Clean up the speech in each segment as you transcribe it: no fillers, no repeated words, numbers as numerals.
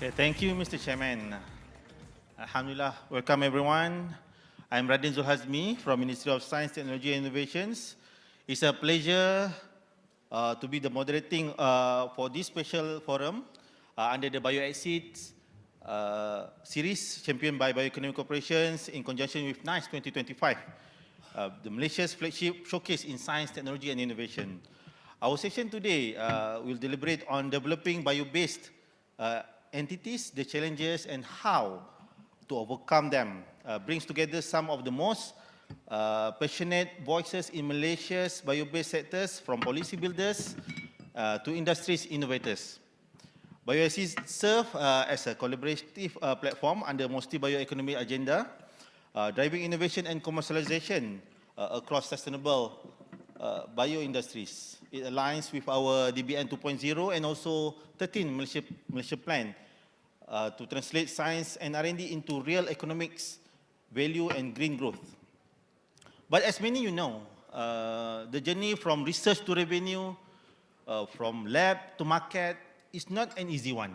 Okay, thank you, Mr. Chairman. Alhamdulillah, welcome everyone. I'm Radin Zulhazmi from Ministry of Science, Technology and Innovations. It's a pleasure to be the moderating for this special forum under the BioXceed series championed by Bioeconomy Corporation in conjunction with NICE 2025, the Malaysia's flagship showcase in science, technology and innovation. Our session today will deliberate on developing bio-based entities, the challenges and how to overcome them. Brings together some of the most passionate voices in Malaysia's bio-based sectors, from policy builders to industry's innovators. BioXceed serves as a collaborative platform under MOSTI bioeconomy agenda, driving innovation and commercialization across sustainable bio-industries. It aligns with our DBN 2.0 and also 13 Malaysia Plan to translate science and R&D into real economics, value and green growth. But as many you know, the journey from research to revenue, from lab to market is not an easy one.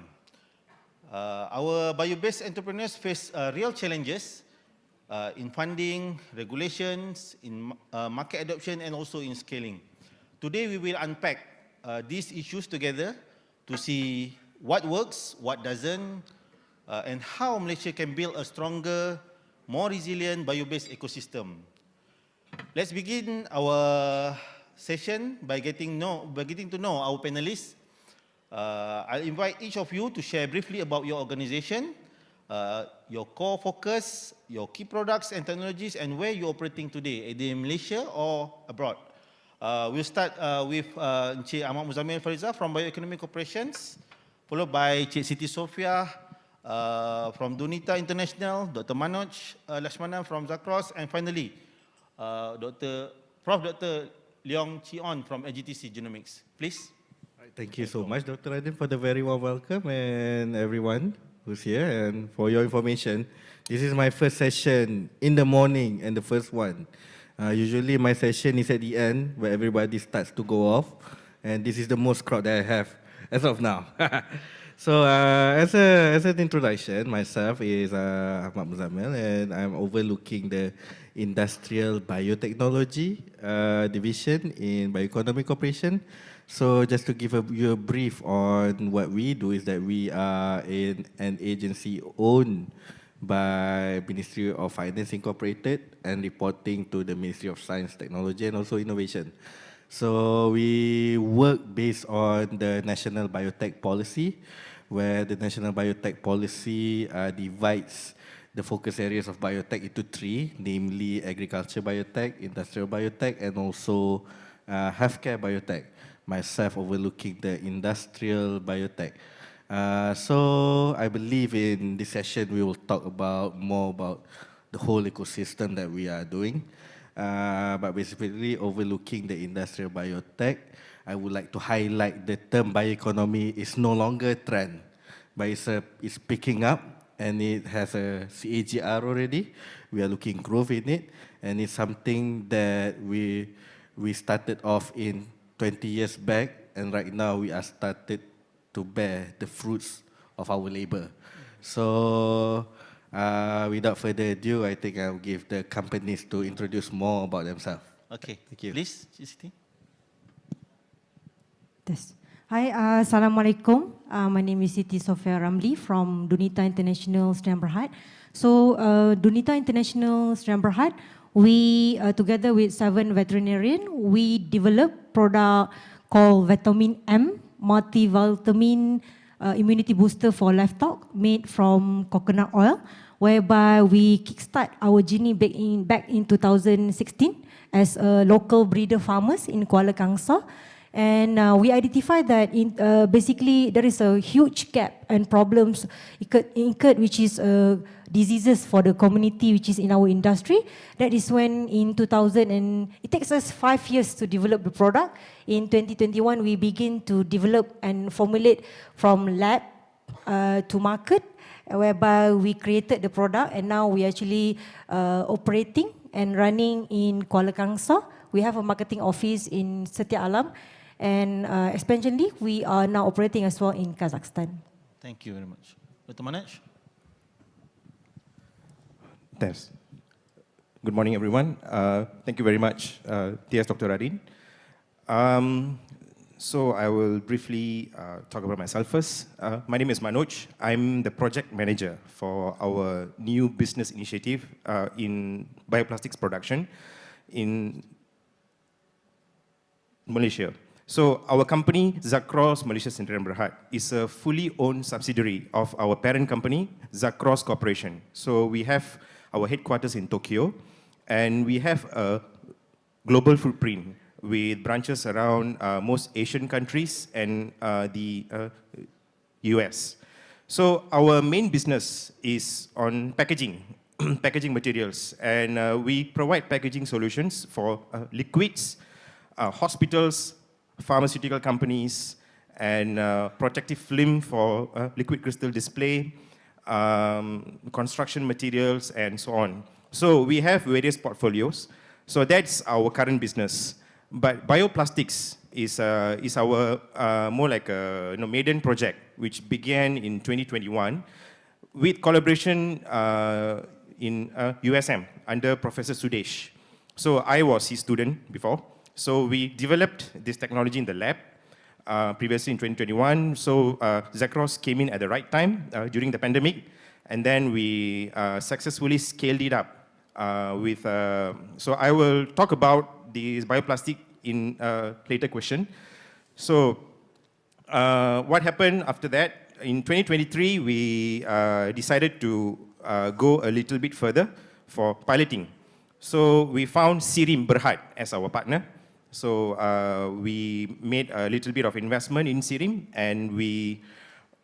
Our bio-based entrepreneurs face real challenges in funding, regulations, in market adoption and also in scaling. Today we will unpack these issues together to see what works, what doesn't, and how Malaysia can build a stronger, more resilient bio-based ecosystem. Let's begin our session by getting to know our panelists. I'll invite each of you to share briefly about your organization, your core focus, your key products and technologies, and where you're operating today, either in Malaysia or abroad. We'll start with Chee Ahmad Muzammil Faridza from Bioeconomy Corporation, followed by Siti Sofiah from Dunita International, Dr. Manoj Lakshmana from Zacros, and finally, Prof. Dr. Leong from AGTC Genomics. Please. Thank you so much, Dr. Radin, for the very warm welcome and everyone who's here. And for your information, this is my first session in the morning and the first one. Usually my session is at the end where everybody starts to go off, and this is the most crowd that I have as of now. So as an introduction, myself is Ahmad Muzammil, and I'm overlooking the Industrial Biotechnology division in Bioeconomy Corporation. So just to give you a brief on what we do is that we are in an agency owned by Ministry of Finance Incorporated and reporting to the Ministry of Science, Technology and also Innovation. So we work based on the National Biotech Policy, where the National Biotech Policy divides the focus areas of biotech into three, namely agriculture biotech, industrial biotech, and also healthcare biotech. Myself overlooking the industrial biotech. So I believe in this session we will talk more about the whole ecosystem that we are doing. But basically overlooking the industrial biotech, I would like to highlight the term bioeconomy is no longer a trend, but it's picking up and it has a CAGR already. We are looking growth in it, and it's something that we started off in 20 years back, and right now we are started to bear the fruits of our labor. So without further ado, I think I'll give the companies to introduce more about themselves. Okay, thank you. Please, Siti. Yes. Hi, Assalamualaikum. My name is Siti Sofiah Ramli from Dunita International Sdn Bhd. So Dunita International Sdn Bhd, we together with 7 veterinarians, we developed product called Vitamin M, multivitamin immunity booster for livestock made from coconut oil, whereby we kickstart our journey back in 2016 as a local breeder farmers in Kuala Kangsar. And we identified that basically there is a huge gap and problems incurred, which is diseases for the community, which is in our industry. That is when in 2000, and it takes us 5 years to develop the product. In 2021, we begin to develop and formulate from lab to market, whereby we created the product, and now we actually operating and running in Kuala Kangsar. We have a marketing office in Setia Alam, and expansionally, we are now operating as well in Kazakhstan. Thank you very much. Dr. Manoj? Thanks. Good morning, everyone. Thank you very much, TS Dr. Radin. So I will briefly talk about myself first. My name is Manoj. I'm the project manager for our new business initiative in bioplastics production in Malaysia. So our company, Zacros Malaysia Sdn Berhad, is a fully owned subsidiary of our parent company, Zacros Corporation. So we have our headquarters in Tokyo, and we have a global footprint with branches around most Asian countries and the US. So our main business is on packaging, packaging materials, and we provide packaging solutions for liquids, hospitals, pharmaceutical companies, and protective film for liquid crystal display, construction materials, and so on. So we have various portfolios. So that's our current business. But bioplastics is our more like a maiden project, which began in 2021 with collaboration in USM under Professor Sudesh. So I was his student before. So we developed this technology in the lab previously in 2021. So Zacros came in at the right time during the pandemic, and then we successfully scaled it up with. So I will talk about this bioplastic in a later question. So what happened after that? In 2023, we decided to go a little bit further for piloting. So we found Sirim Berhad as our partner. So we made a little bit of investment in Sirim, and we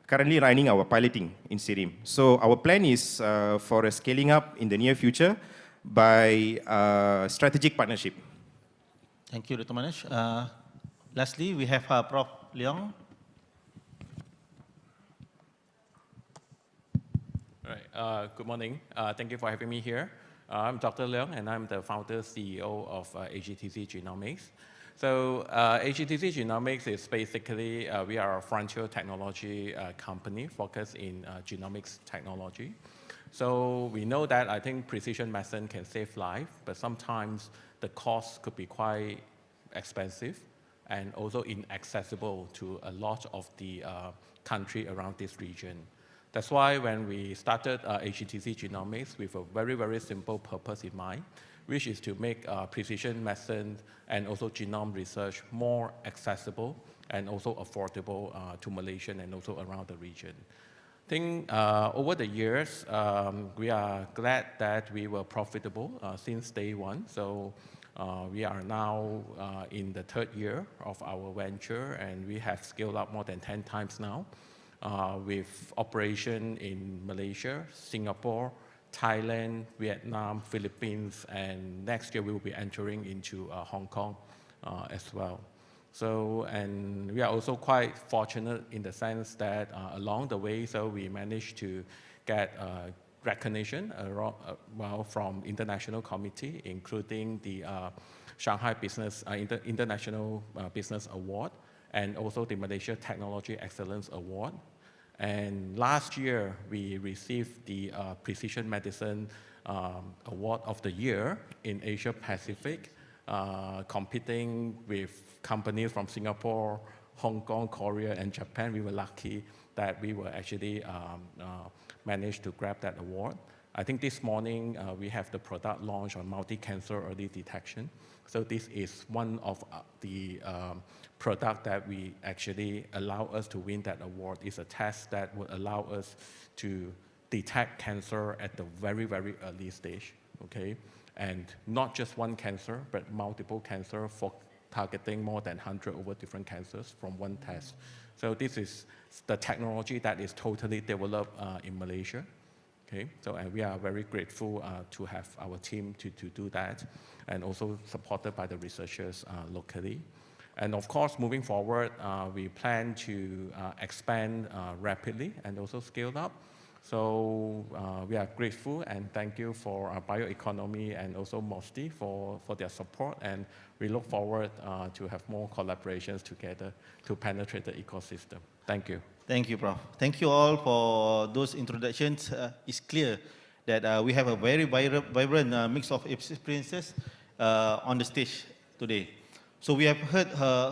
currently running our piloting in Sirim. So our plan is for a scaling up in the near future by strategic partnership. Thank you, Dr. Manoj. Lastly, we have Prof. Leong. All right. Good morning. Thank you for having me here. I'm Dr. Leong, and I'm the founder CEO of AGTC Genomics. So AGTC Genomics is basically, we are a frontier technology company focused in genomics technology. So we know that I think precision medicine can save life, but sometimes the cost could be quite expensive and also inaccessible to a lot of the country around this region. That's why when we started AGTC Genomics with a very, very simple purpose in mind, which is to make precision medicine and also genome research more accessible and also affordable to Malaysian and also around the region. I think over the years, we are glad that we were profitable since day one. So we are now in the third year of our venture, and we have scaled up more than 10 times now. With operation in Malaysia, Singapore, Thailand, Vietnam, Philippines, and next year we will be entering into Hong Kong as well. So, and we are also quite fortunate in the sense that along the way, so we managed to get recognition from international committee, including the Shanghai Business International Business Award, and also the Malaysia Technology Excellence Award. And last year, we received the Precision Medicine Award of the Year in Asia Pacific, competing with companies from Singapore, Hong Kong, Korea, and Japan. We were lucky that we were actually managed to grab that award. I think this morning, we have the product launch on multi-cancer early detection. So this is one of the product that we actually allow us to win that award. It's a test that would allow us to detect cancer at the very, very early stage, okay? And not just one cancer, but multiple cancer for targeting more than 100 over different cancers from one test. So this is the technology that is totally developed in Malaysia. Okay, so and we are very grateful to have our team to do that, and also supported by the researchers locally. And of course, moving forward, we plan to expand rapidly and also scale up. So we are grateful and thank you for Bioeconomy and also MOSTI for their support, and we look forward to have more collaborations together to penetrate the ecosystem. Thank you. Thank you, Prof. Thank you all for those introductions. It's clear that we have a very vibrant mix of experiences on the stage today. So we have heard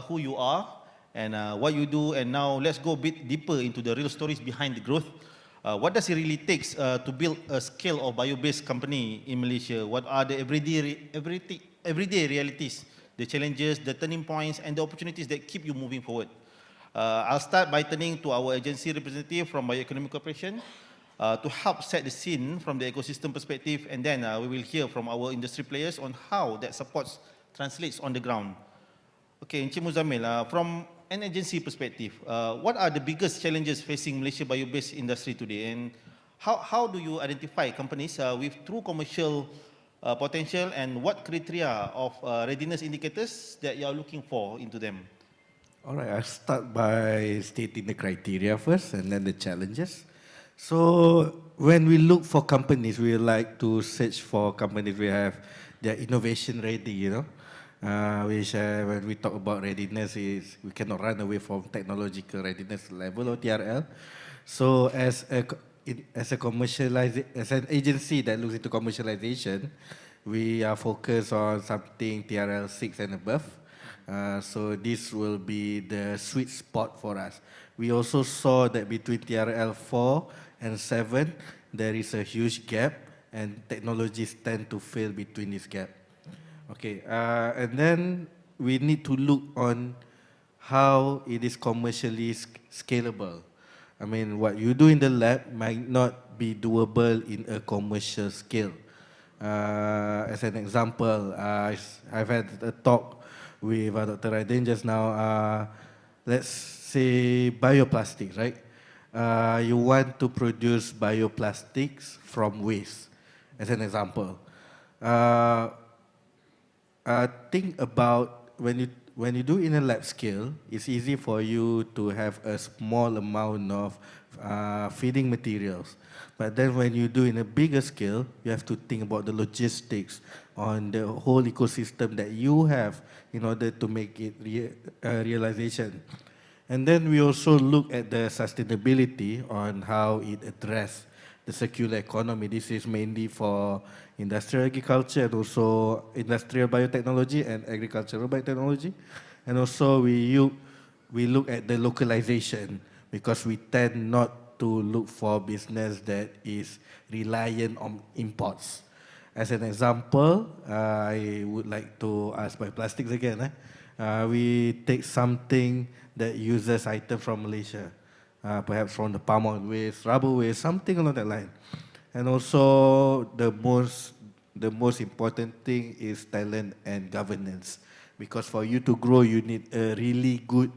who you are and what you do, and now let's go a bit deeper into the real stories behind the growth. What does it really take to build a scale of bio-based company in Malaysia? What are the everyday realities, the challenges, the turning points, and the opportunities that keep you moving forward? I'll start by turning to our agency representative from Bioeconomy Corporation to help set the scene from the ecosystem perspective, and then we will hear from our industry players on how that supports translates on the ground. Okay, Encik Muzammil, from an agency perspective, what are the biggest challenges facing Malaysia bio-based industry today, and how do you identify companies with true commercial potential, and what criteria of readiness indicators that you are looking for into them? All right, I'll start by stating the criteria first and then the challenges. So when we look for companies, we like to search for companies we have their innovation ready, you know. Which when we talk about readiness is we cannot run away from technological readiness level or TRL. So as an agency that looks into commercialization, we are focused on something TRL 6 and above. So this will be the sweet spot for us. We also saw that between TRL 4 and 7, there is a huge gap, and technologies tend to fail between this gap. Okay, and then we need to look on how it is commercially scalable. I mean, what you do in the lab might not be doable in a commercial scale. As an example, I've had a talk with Dr. Radin just now. Let's say bioplastics, right? You want to produce bioplastics from waste, as an example. Think about when you do in a lab scale, it's easy for you to have a small amount of feeding materials. But then when you do in a bigger scale, you have to think about the logistics on the whole ecosystem that you have in order to make it realization. And then we also look at the sustainability on how it addresses the circular economy. This is mainly for industrial agriculture and also industrial biotechnology and agricultural biotechnology. And also we look at the localization, because we tend not to look for business that is reliant on imports. As an example, I would like to ask bioplastics again. We take something that uses items from Malaysia, perhaps from the palm oil waste, rubber waste, something along that line. And also the most important thing is talent and governance, because for you to grow, you need a really good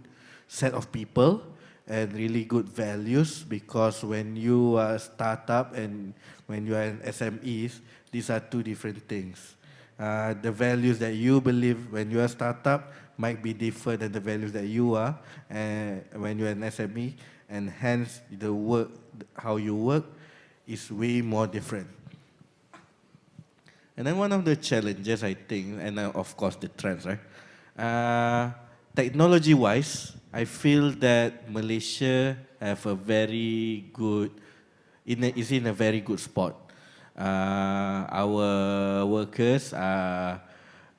set of people and really good values, because when you are a startup and when you are an SMEs, these are two different things. The values that you believe when you are a startup might be different than the values that you are when you're an SME, and hence the work, how you work is way more different. And then one of the challenges, I think, and of course the trends, right? Technology-wise, I feel that Malaysia have a very good, is in a very good spot. Our workers are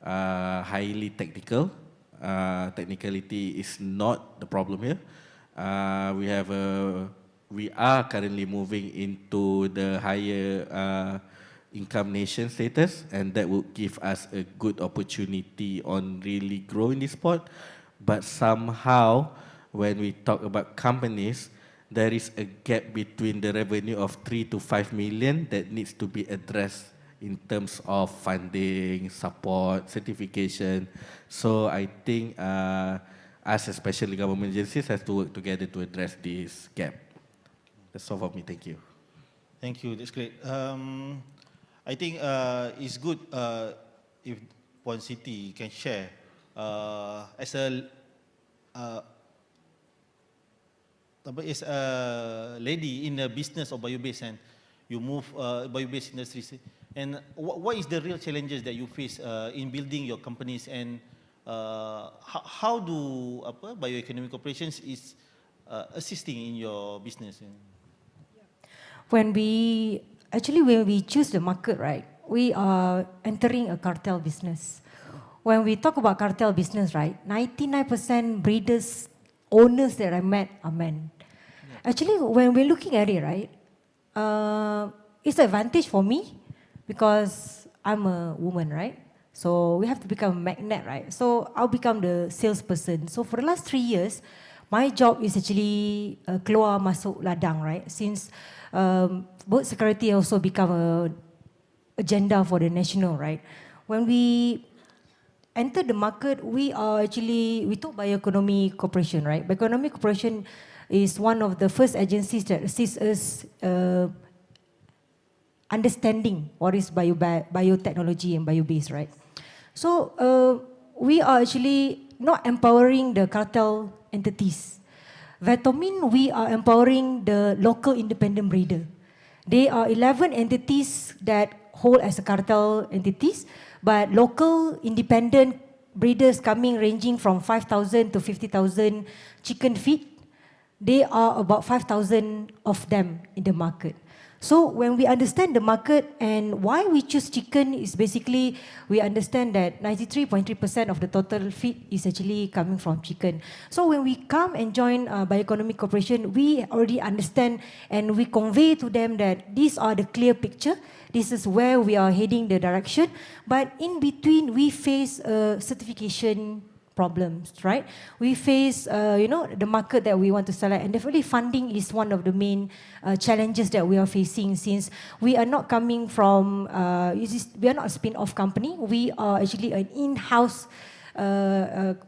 highly technical. Technicality is not the problem here. We are currently moving into the higher income nation status, and that would give us a good opportunity on really growing this spot. But somehow, when we talk about companies, there is a gap between the revenue of 3 to 5 million that needs to be addressed in terms of funding, support, certification. So I think us, especially government agencies, have to work together to address this gap. That's all for me. Thank you. Thank you. That's great. I think it's good if Puan Siti can share as a is a lady in the business of bio-based and you move bio-based industries. And what is the real challenges that you face in building your companies, and how do Bioeconomy Corporation is assisting in your business? When we choose the market, right, we are entering a cartel business. When we talk about cartel business, right, 99% breeders, owners that I met are men. Yeah. Actually, when we're looking at it, right, it's an advantage for me because I'm a woman, right? So we have to become a magnet, right? So I'll become the salesperson. So for the last 3 years, my job is actually keluar masuk ladang, right? Since both security also become a agenda for the national, right? When we enter the market, we took Bioeconomy Corporation, right? Bioeconomy Corporation is one of the first agencies that assists us understanding what is biotechnology and bio-based, right? So we are actually not empowering the cartel entities. Vitamin, we are empowering the local independent breeder. There are 11 entities that hold as a cartel entities, but local independent breeders coming ranging from 5,000 to 50,000 chicken feet, there are about 5,000 of them in the market. So when we understand the market and why we choose chicken is basically we understand that 93.3% of the total feed is actually coming from chicken. So when we come and join Bioeconomy Corporation, we already understand and we convey to them that these are the clear picture. This is where we are heading the direction. But in between, we face certification problems, right? We face, the market that we want to select, and definitely funding is one of the main challenges that we are facing since we are not coming from, we are not a spin-off company. We are actually an in-house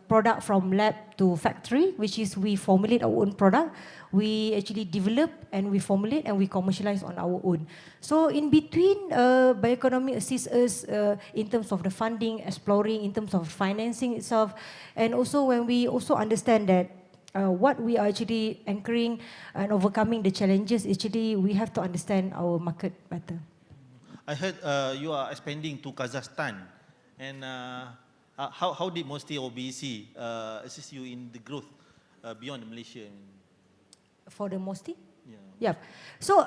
product from lab to factory, which is we formulate our own product. We actually develop and we formulate and we commercialize on our own. So in between, Bioeconomy assists us in terms of the funding, exploring, in terms of financing itself, and also when we also understand that what we are actually anchoring and overcoming the challenges, actually we have to understand our market better. I heard you are expanding to Kazakhstan, and how did MOSTI or BEC assist you in the growth beyond Malaysia? For the MOSTI? Yeah. So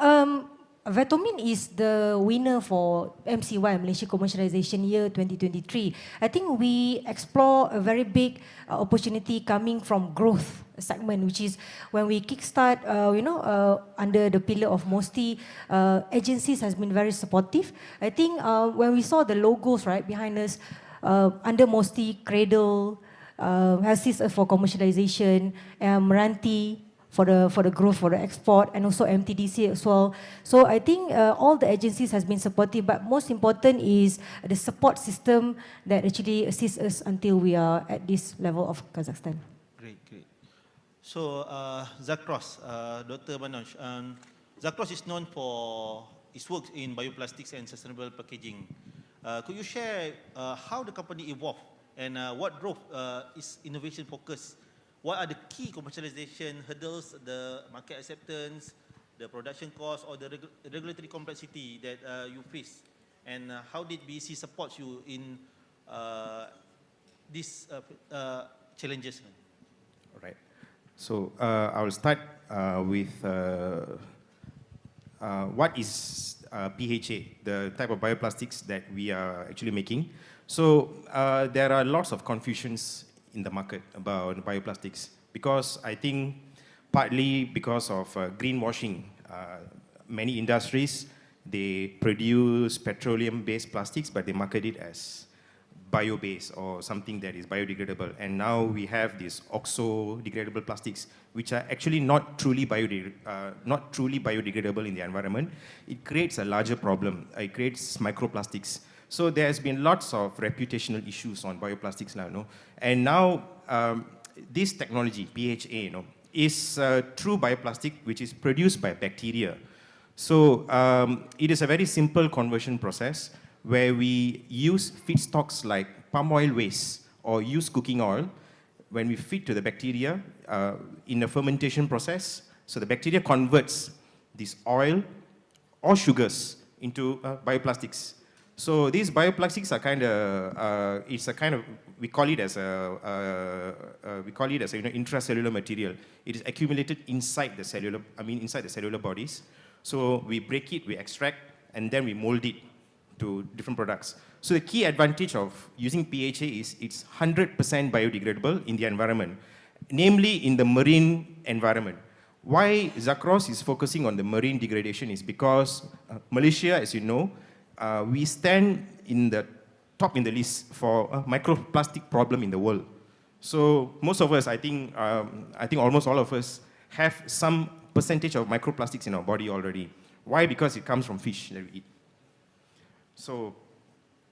Vitamin is the winner for MCY, Malaysia Commercialization Year 2023. I think we explore a very big opportunity coming from growth segment, which is when we kickstart, under the pillar of MOSTI, agencies has been very supportive. I think when we saw the logos right behind us, under MOSTI, Cradle, assist us for commercialization, Meranti, for the growth, for the export, and also MTDC as well. So I think all the agencies has been supportive, but most important is the support system that actually assists us until we are at this level of Kazakhstan. Great. So Zacros, Dr. Manoj, Zacros is known for its work in bioplastics and sustainable packaging. Could you share how the company evolved and what drove its innovation focus? What are the key commercialization hurdles, the market acceptance, the production cost, or the regulatory complexity that you face? And how did BEC support you in these challenges? All right. So I will start with what is PHA, the type of bioplastics that we are actually making. So there are lots of confusions in the market about bioplastics because I think partly because of greenwashing, many industries, they produce petroleum-based plastics, but they market it as bio-based or something that is biodegradable. And now we have these oxo-degradable plastics, which are actually not truly biodegradable in the environment. It creates a larger problem. It creates microplastics. So there's been lots of reputational issues on bioplastics now, no? And now this technology, PHA, is a true bioplastic which is produced by bacteria. So it is a very simple conversion process where we use feedstocks like palm oil waste or use cooking oil. When we feed to the bacteria in a fermentation process, So the bacteria converts this oil or sugars into bioplastics. So these bioplastics are we call it as intracellular material. It is accumulated inside the cellular bodies. So we break it, we extract, and then we mold it to different products. So the key advantage of using PHA is it's 100% biodegradable in the environment, namely in the marine environment. Why Zacros is focusing on the marine degradation is because Malaysia, as you know, we stand in the top in the list for a microplastic problem in the world. So most of us, I think almost all of us have some percentage of microplastics in our body already. Why? Because it comes from fish that we eat. So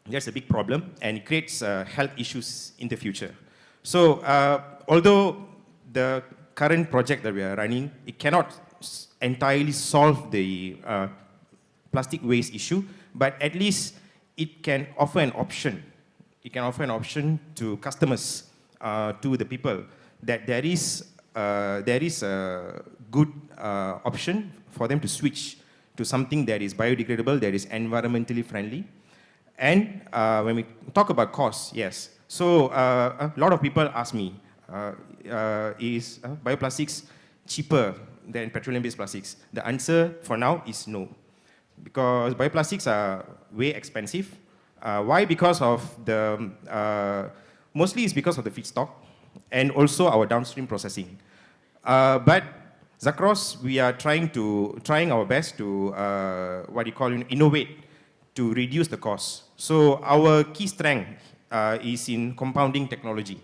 that's a big problem, and it creates health issues in the future. So although the current project that we are running, it cannot entirely solve the plastic waste issue, but at least it can offer an option. It can offer an option to customers, to the people, that there is a good option for them to switch to something that is biodegradable, that is environmentally friendly. And when we talk about cost, yes. So a lot of people ask me, is bioplastics cheaper than petroleum-based plastics? The answer for now is no, because bioplastics are way expensive. Why? Because of mostly it's because of the feedstock and also our downstream processing. But Zacros, we are trying our best to innovate to reduce the cost. So our key strength is in compounding technology.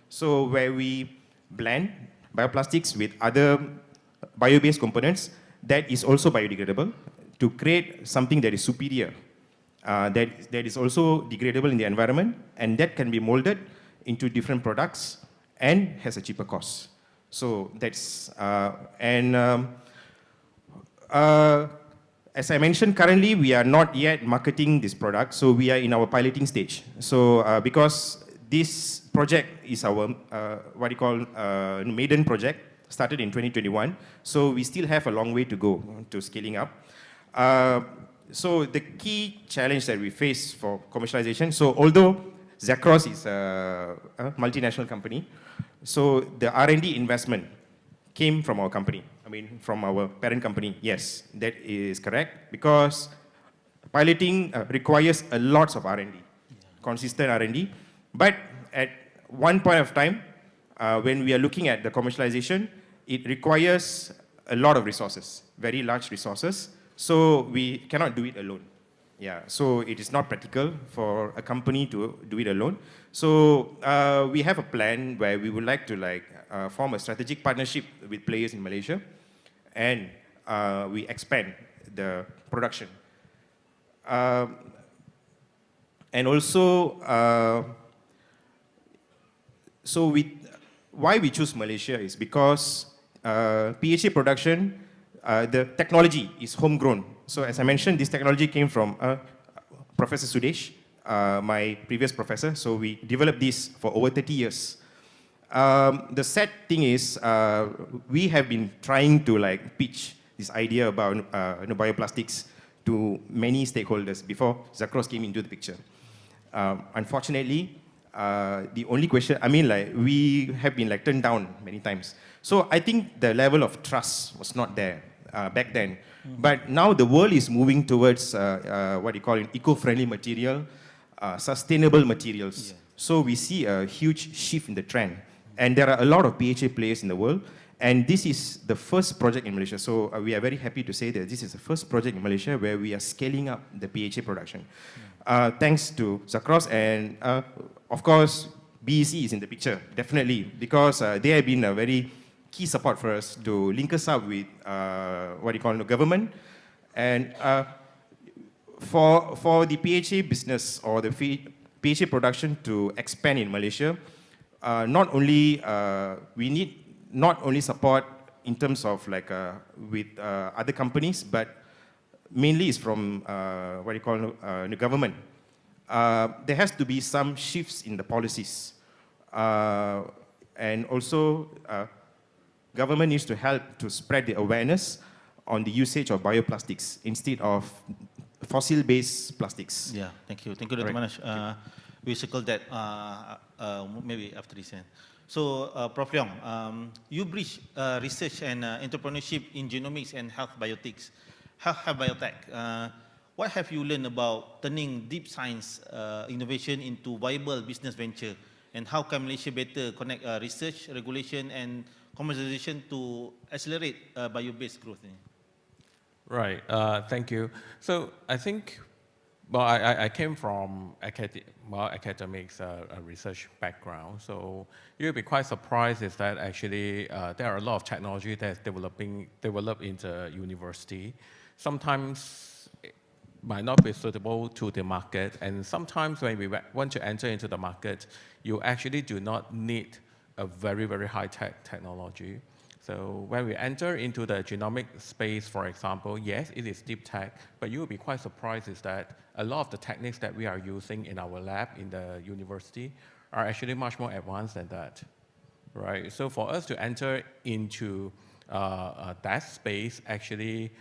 So where we blend bioplastics with other bio-based components that is also biodegradable to create something that is superior, that is also degradable in the environment, and that can be molded into different products and has a cheaper cost. So that's, as I mentioned, currently we are not yet marketing this product, so we are in our piloting stage. So because this project is our, maiden project, started in 2021, so we still have a long way to go to scaling up. So the key challenge that we face for commercialization, so although Zacros is a multinational company, so the R&D investment came from our company, from our parent company. Yes, that is correct, because piloting requires a lot of R&D, consistent R&D. But at one point of time, when we are looking at the commercialization, it requires a lot of resources, very large resources. So we cannot do it alone. Yeah, so it is not practical for a company to do it alone. So we have a plan where we would like to form a strategic partnership with players in Malaysia, and we expand the production. And also, why we choose Malaysia is because PHA production, the technology is homegrown. So as I mentioned, this technology came from Professor Sudesh, my previous professor. So we developed this for over 30 years. The sad thing is, we have been trying to pitch this idea about bioplastics to many stakeholders before Zacros came into the picture. Unfortunately, the only question, we have been turned down many times. So I think the level of trust was not there back then. But now the world is moving towards eco-friendly material, sustainable materials. Yeah. So we see a huge shift in the trend. And there are a lot of PHA players in the world. And this is the first project in Malaysia. So we are very happy to say that this is the first project in Malaysia where we are scaling up the PHA production. Thanks to Zacros, and of course, BEC is in the picture, definitely, because they have been a very key support for us to link us up with the government. And for the PHA business or the PHA production to expand in Malaysia, we need not only support in terms of with other companies, but mainly is from the government. There has to be some shifts in the policies, and also government needs to help to spread the awareness on the usage of bioplastics instead of fossil-based plastics. Yeah, thank you. Thank you, Dr. Correct. Manoj. We circle that maybe after this. So, Prof. Leong, you bridge research and entrepreneurship in genomics and health biotech. What have you learned about turning deep science innovation into viable business venture? And how can Malaysia better connect research, regulation, and commercialization to accelerate bio-based growth? Right, thank you. So I think, well, I came from academics, a research background. So you'll be quite surprised is that actually there are a lot of technology that's developed in the university. Sometimes it might not be suitable to the market. And sometimes when we want to enter into the market, you actually do not need a very, very high-tech technology. So when we enter into the genomic space, for example, yes, it is deep tech, but you will be quite surprised is that a lot of the techniques that we are using in our lab in the university are actually much more advanced than that, right? So for us to enter into that space, actually,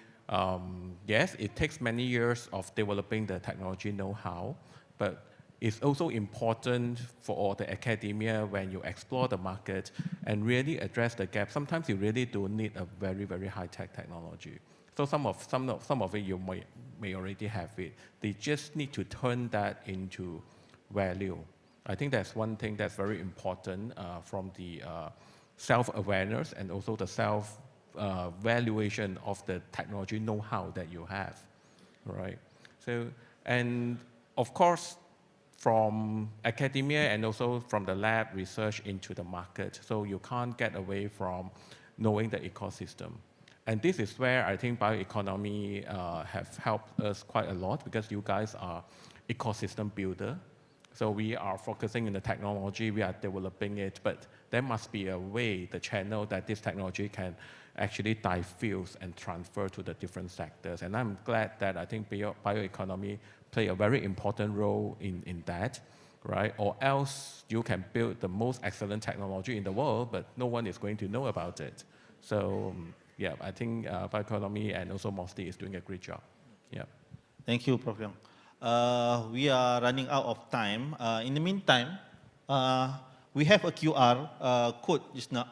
yes, it takes many years of developing the technology know-how, but it's also important for the academia when you explore the market and really address the gap. Sometimes you really do need a very, very high-tech technology. So some of it you may already have it. They just need to turn that into value. I think that's one thing that's very important from the self-awareness and also the self-valuation of the technology know-how that you have, right? So, and of course, from academia and also from the lab research into the market. So you can't get away from knowing the ecosystem. And this is where I think bioeconomy have helped us quite a lot because you guys are ecosystem builder. So we are focusing on the technology, we are developing it, but there must be a way, the channel that this technology can actually diffuse and transfer to the different sectors. And I'm glad that I think bioeconomy play a very important role in that, right? Or else you can build the most excellent technology in the world, but no one is going to know about it. So yeah, I think bioeconomy and also MOSTI is doing a great job. Yeah. Thank you, Prof. Leong. We are running out of time. In the meantime, we have a QR code just now,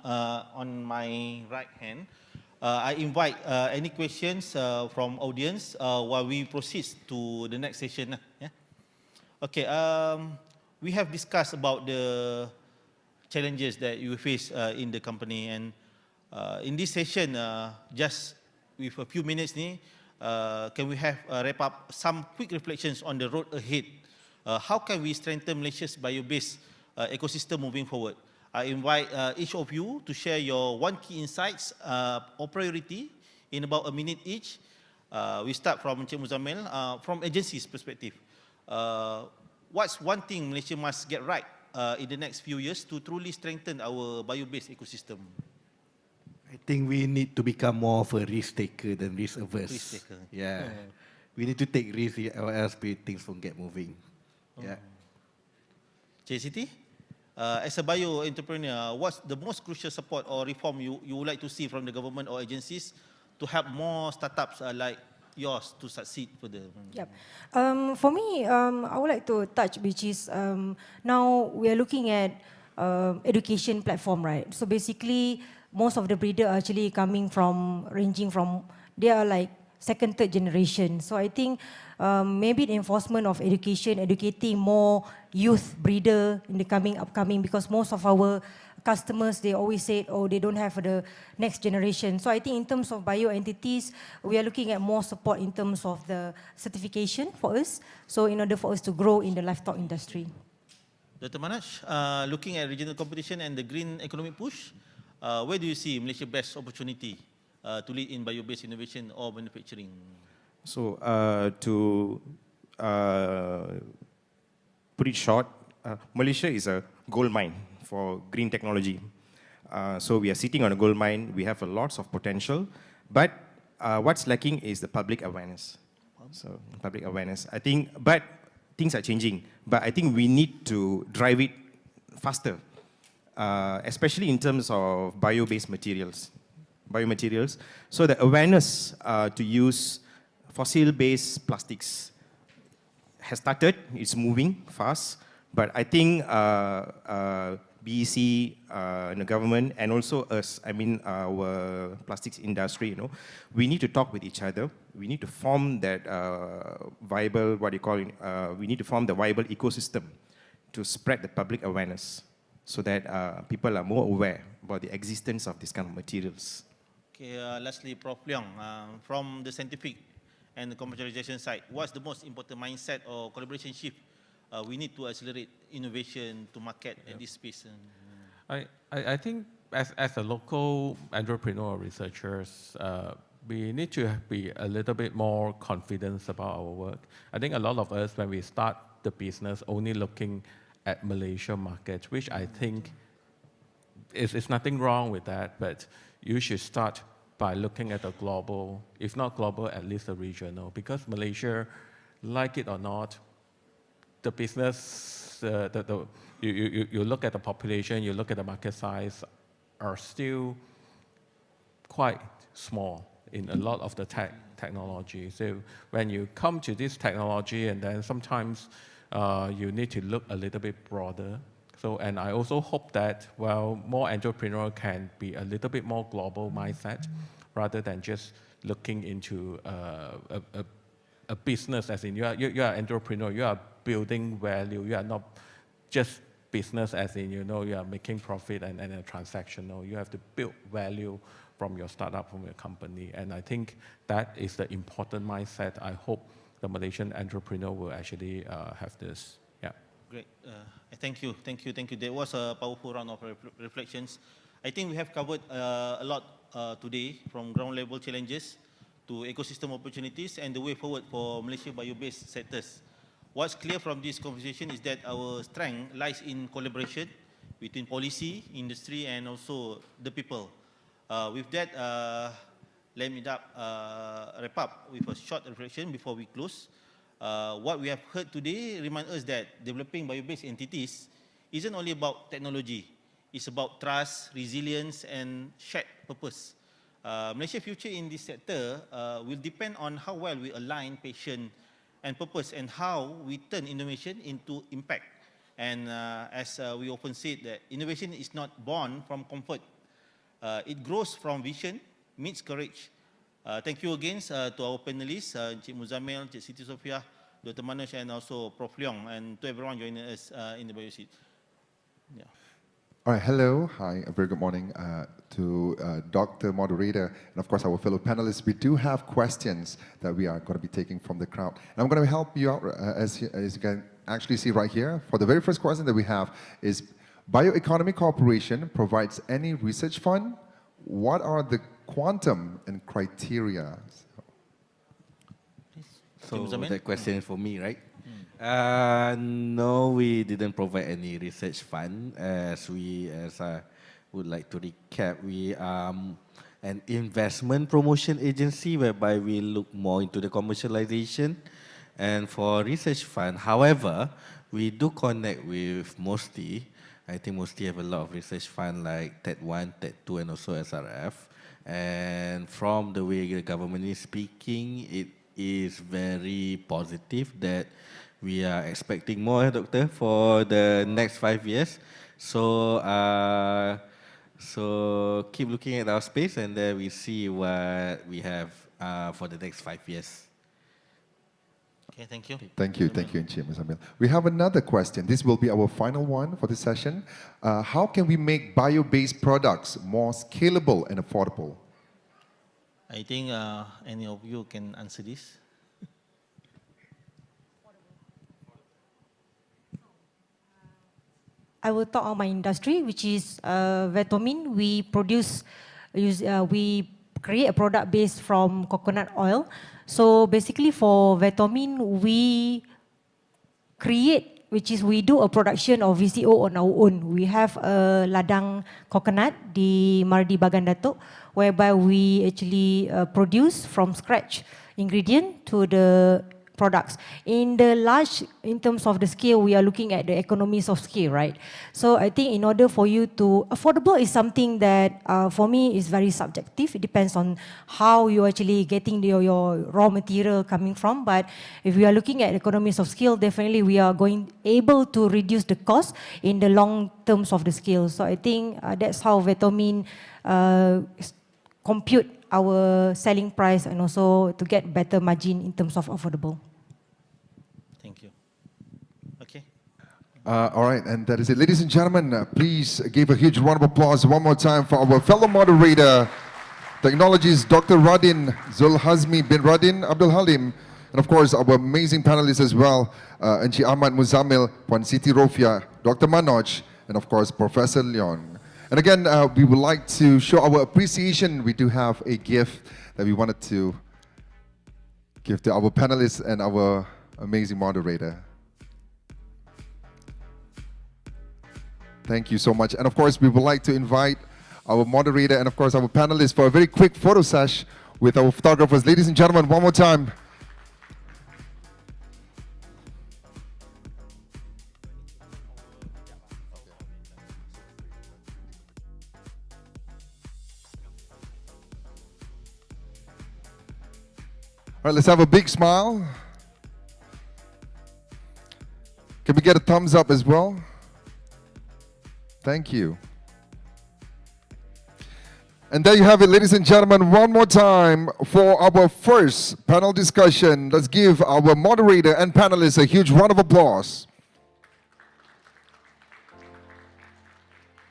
on my right hand. I invite any questions from audience while we proceed to the next session. Yeah? Okay, we have discussed about the challenges that you face in the company, and in this session, just with a few minutes, can we have wrap up some quick reflections on the road ahead? How can we strengthen Malaysia's bio-based ecosystem moving forward? I invite each of you to share your one key insights or priority in about a minute each. We start from Encik Muzammil, from agency's perspective. What's one thing Malaysia must get right in the next few years to truly strengthen our bio-based ecosystem? I think we need to become more of a risk taker than risk averse. Risk taker. Yeah. We need to take risks or else things won't get moving. Yeah. Cik Siti, as a bio entrepreneur, what's the most crucial support or reform you would like to see from the government or agencies to help more startups like yours to succeed further? Yep. For me, I would like to touch, which is now we are looking at education platform, right? So basically, most of the breeder are actually coming from, ranging from, they are like second, third generation. So I think maybe the enforcement of education, educating more youth breeder in the upcoming, because most of our customers, they always say, oh, they don't have the next generation. So I think in terms of bio entities, we are looking at more support in terms of the certification for us. So in order for us to grow in the livestock industry. Dr. Manoj, looking at regional competition and the green economic push, where do you see Malaysia's best opportunity to lead in bio-based innovation or manufacturing? So to put it short, Malaysia is a gold mine for green technology. So we are sitting on a gold mine. We have lots of potential, but what's lacking is the public awareness. So public awareness, I think, but things are changing. But I think we need to drive it faster. especially in terms of bio-based biomaterials. So the awareness to use fossil-based plastics has started, it's moving fast, but I think BEC, the government, and also us, I mean our plastics industry, we need to talk with each other. We need to form that viable, we need to form the viable ecosystem to spread the public awareness so that people are more aware about the existence of this kind of materials. Okay, lastly, Prof. Leong, from the scientific and the commercialization side, what's the most important mindset or collaboration shift we need to accelerate innovation to market at this space? I think as a local entrepreneur or researchers, we need to be a little bit more confident about our work. I think a lot of us, when we start the business, only looking at Malaysia market, which I think is nothing wrong with that, but you should start by looking at the global, if not global, at least the regional, because Malaysia, like it or not, the business, you look at the population, you look at the market size, are still quite small in a lot of the technology. So when you come to this technology, and then sometimes you need to look a little bit broader. So, and I also hope that, well, more entrepreneurs can be a little bit more global mindset, rather than just looking into a business, as in you are an entrepreneur, you are building value, you are not just business as in, you are making profit and a transactional. You have to build value from your startup, from your company. And I think that is the important mindset. I hope the Malaysian entrepreneur will actually have this. Yeah. Great. Thank you. That was a powerful round of reflections. I think we have covered a lot today, from ground level challenges to ecosystem opportunities and the way forward for Malaysia bio-based sectors. What's clear from this conversation is that our strength lies in collaboration between policy, industry, and also the people. With that, let me wrap up with a short reflection before we close. What we have heard today reminds us that developing bio-based entities isn't only about technology. It's about trust, resilience, and shared purpose. Malaysia's future in this sector will depend on how well we align passion and purpose, and how we turn innovation into impact. And as we often say, that innovation is not born from comfort. It grows from vision, meets courage. Thank you again to our panelists, Cik Muzammil, Cik Siti, Sofiah, Dr. Manoj, and also Prof. Leong, and to everyone joining us in the BioXceed. Yeah. All right, hello, hi, a very good morning to Dr. Moderator, and of course our fellow panelists. We do have questions that we are going to be taking from the crowd. And I'm going to help you out, as you can actually see right here. For the very first question that we have is, Bioeconomy Corporation provides any research fund? What are the quantum and criteria? So that question is for me, right? No, we didn't provide any research fund. As I would like to recap, we are an investment promotion agency whereby we look more into the commercialization. And for research fund, however, we do connect with MOSTI. I think MOSTI have a lot of research fund like TED1, TED2, and also SRF. And from the way the government is speaking, it is very positive that we are expecting more, Doctor, for the next 5 years. So, so keep looking at our space, and then we see what we have for the next 5 years. Okay, thank you. Thank you, Encik Muzammil. We have another question. This will be our final one for this session. How can we make bio-based products more scalable and affordable? I think any of you can answer this. I will talk on my industry, which is Vetomin. We create a product based from coconut oil. So basically for Vetomin, we create, we do a production of VCO on our own. We have a ladang coconut di Mardi Bagan Datuk, whereby we actually produce from scratch ingredient to the products. In terms of the scale, we are looking at the economies of scale, right? So I think in order for you to, affordable is something that for me is very subjective. It depends on how you're actually getting your raw material coming from. But if we are looking at economies of scale, definitely we are able to reduce the cost in the long terms of the scale. So I think that's how Vetomin compute our selling price and also to get better margin in terms of affordable. Thank you. Okay. All right, and that is it. Ladies and gentlemen, please give a huge round of applause one more time for our fellow moderator, Technologies, Dr. Radin, Zulhazmi bin Radin, Abdul Halim, and of course our amazing panelists as well, Encik Ahmad, Muzammil, Puan Siti Rofiah, Dr. Manoj, and of course Professor Leong. And again, we would like to show our appreciation. We do have a gift that we wanted to give to our panelists and our amazing moderator. Thank you so much. And of course, we would like to invite our moderator and of course our panelists for a very quick photo sesh with our photographers. Ladies and gentlemen, one more time. All right, let's have a big smile. Can we get a thumbs up as well? Thank you. And there you have it, ladies and gentlemen, one more time for our first panel discussion. Let's give our moderator and panelists a huge round of applause.